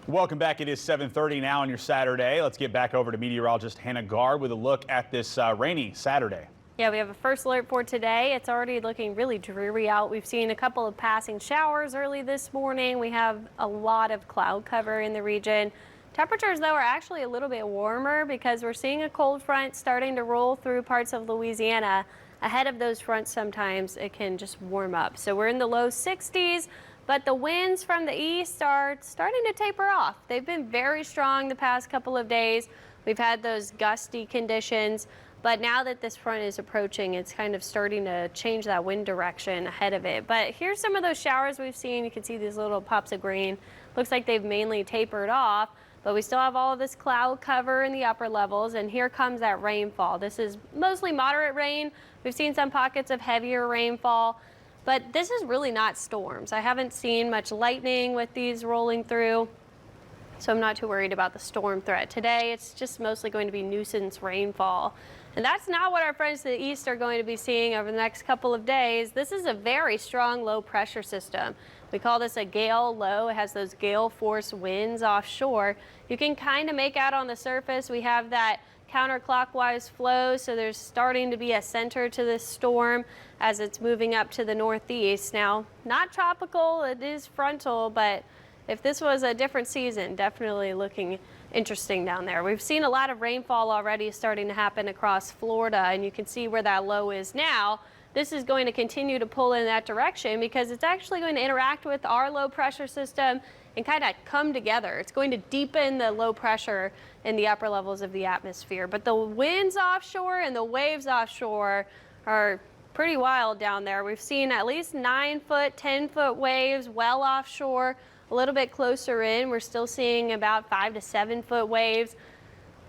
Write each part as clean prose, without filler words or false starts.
Welcome back. It is 7:30 now on your Saturday. Let's get back over to meteorologist Hannah Gard with a look at this rainy Saturday. Yeah, we have a first alert for today. It's already looking really dreary out. We've seen a couple of passing showers early this morning. We have a lot of cloud cover in the region. Temperatures, though, are actually a little bit warmer because we're seeing a cold front starting to roll through parts of Louisiana. Ahead of those fronts, sometimes it can just warm up. So we're in the low 60s. But the winds from the east are starting to taper off. They've been very strong the past couple of days. We've had those gusty conditions, but now that this front is approaching, it's kind of starting to change that wind direction ahead of it. But here's some of those showers we've seen. You can see these little pops of green. Looks like they've mainly tapered off, but we still have all of this cloud cover in the upper levels, and here comes that rainfall. This is mostly moderate rain. We've seen some pockets of heavier rainfall. But this is really not storms. I haven't seen much lightning with these rolling through, so I'm not too worried about the storm threat. Today, it's just mostly going to be nuisance rainfall. And that's not what our friends to the east are going to be seeing over the next couple of days. This is a very strong low pressure system. We call this a gale low. It has those gale force winds offshore. You can kind of make out on the surface we have that counterclockwise flow, so there's starting to be a center to this storm as it's moving up to the northeast. Now, not tropical, it is frontal, but if this was a different season, definitely looking interesting down there. We've seen a lot of rainfall already starting to happen across Florida, and you can see where that low is now. This is going to continue to pull in that direction because it's actually going to interact with our low pressure system and kind of come together. It's going to deepen the low pressure in the upper levels of the atmosphere. But the winds offshore and the waves offshore are pretty wild down there. We've seen at least 9-foot, 10-foot waves well offshore. A little bit closer in, we're still seeing about 5 to 7-foot waves.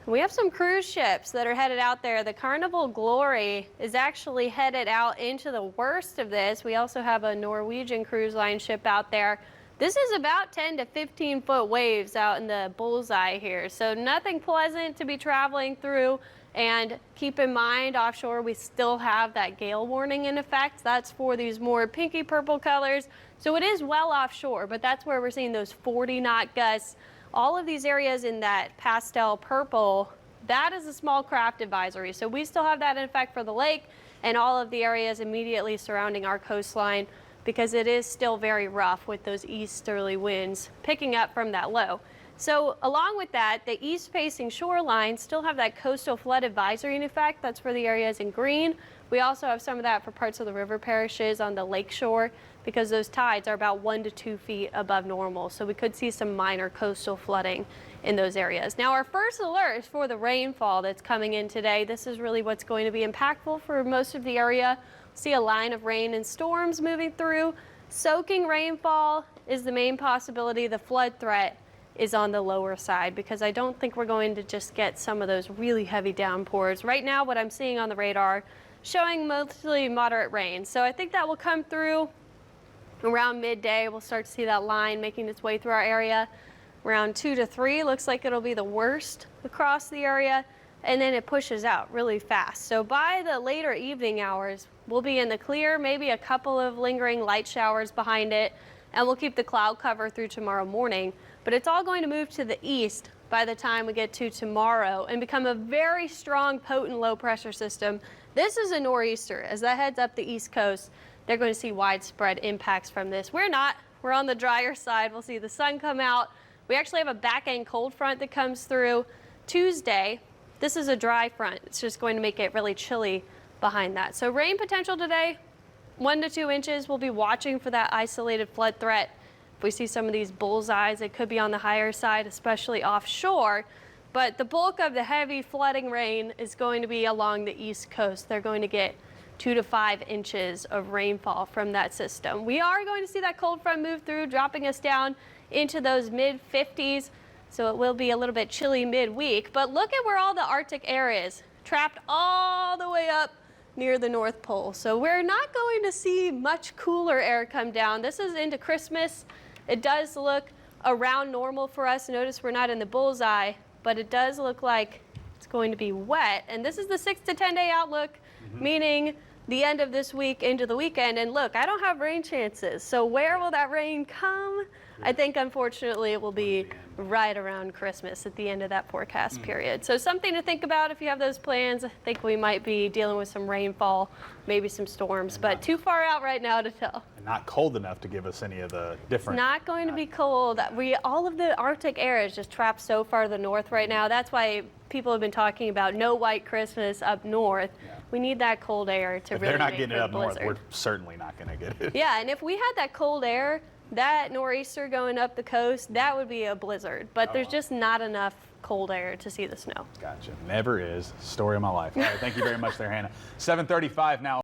We have some cruise ships that are headed out there. The Carnival Glory is actually headed out into the worst of this. We also have a Norwegian cruise line ship out there. This is about 10 to 15-foot waves out in the bullseye here, so nothing pleasant to be traveling through. And keep in mind, offshore we still have that gale warning in effect. That's for these more pinky purple colors. So it is well offshore, but that's where we're seeing those 40-knot gusts. All of these areas in that pastel purple, that is a small craft advisory. So we still have that in effect for the lake and all of the areas immediately surrounding our coastline, because it is still very rough with those easterly winds picking up from that low. So along with that, the east-facing shorelines still have that coastal flood advisory in effect. That's for the areas in green. We also have some of that for parts of the river parishes on the lake shore, because those tides are about 1 to 2 feet above normal. So we could see some minor coastal flooding in those areas. Now, our first alert is for the rainfall that's coming in today. This is really what's going to be impactful for most of the area. See a line of rain and storms moving through. Soaking rainfall is the main possibility. The flood threat is on the lower side, because I don't think we're going to just get some of those really heavy downpours. Right now, what I'm seeing on the radar showing mostly moderate rain. So I think that will come through around midday. We'll start to see that line making its way through our area. Around 2 to 3 looks like it'll be the worst across the area, and then it pushes out really fast. So by the later evening hours, we'll be in the clear, maybe a couple of lingering light showers behind it, and we'll keep the cloud cover through tomorrow morning. But it's all going to move to the east by the time we get to tomorrow and become a very strong, potent low pressure system. This is a nor'easter. As that heads up the east coast, they're going to see widespread impacts from this. We're not. We're on the drier side. We'll see the sun come out. We actually have a back end cold front that comes through Tuesday. This is a dry front. It's just going to make it really chilly behind that. So rain potential today, 1 to 2 inches. We'll be watching for that isolated flood threat. If we see some of these bullseyes, it could be on the higher side, especially offshore. But the bulk of the heavy flooding rain is going to be along the east coast. They're going to get 2 to 5 inches of rainfall from that system. We are going to see that cold front move through, dropping us down into those mid-50s. So it will be a little bit chilly midweek. But look at where all the Arctic air is, trapped all the way up near the North Pole. So we're not going to see much cooler air come down. This is into Christmas. It does look around normal for us. Notice we're not in the bullseye, but it does look like it's going to be wet. And this is the 6 to 10 day outlook, meaning the end of this week into the weekend. And look, I don't have rain chances. So where will that rain come? I think unfortunately it will be right around Christmas at the end of that forecast period. So something to think about if you have those plans. I think we might be dealing with some rainfall, maybe some storms, but too far out right now to tell. And not cold enough to give us any of the different. It's not going to be cold. All of the Arctic air is just trapped so far to the north right now. That's why people have been talking about no white Christmas up north. We need that cold air to If really they're not make getting for it the up north, blizzard. we're certainly not going to get it. Yeah, and if we had that cold air, that nor'easter going up the coast, that would be a blizzard. But there's just not enough cold air to see the snow. Gotcha. Never is. Story of my life. All right, thank you very much there, Hannah. 7:35 now.